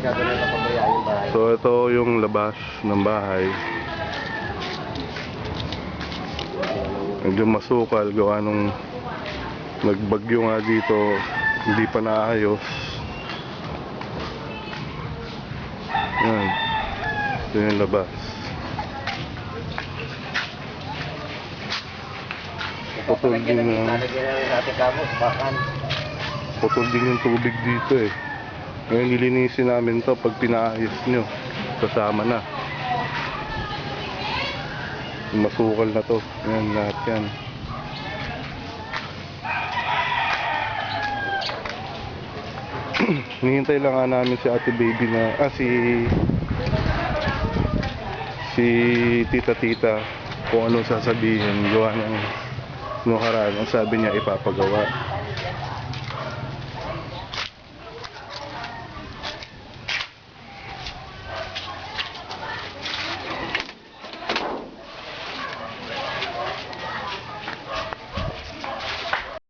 masyado na napabaya yung bahay. So ito yung labas ng bahay. Medyo masukal gawa nung nagbagyo nga dito, hindi pa naayos. Yan. Ito yung labas. Putol din na. Lalagyan na rin natin kamos, bakan. Putol din yung tubig dito eh. Ngayon nilinisin namin to pag pinaayos nyo. Kasama na. Masukal na to. Yan lahat yan. Hinihintay lang nga namin si ate baby na si tita kung ano sasabihin gawa ng nakaraan. Ang sabi niya ipapagawa.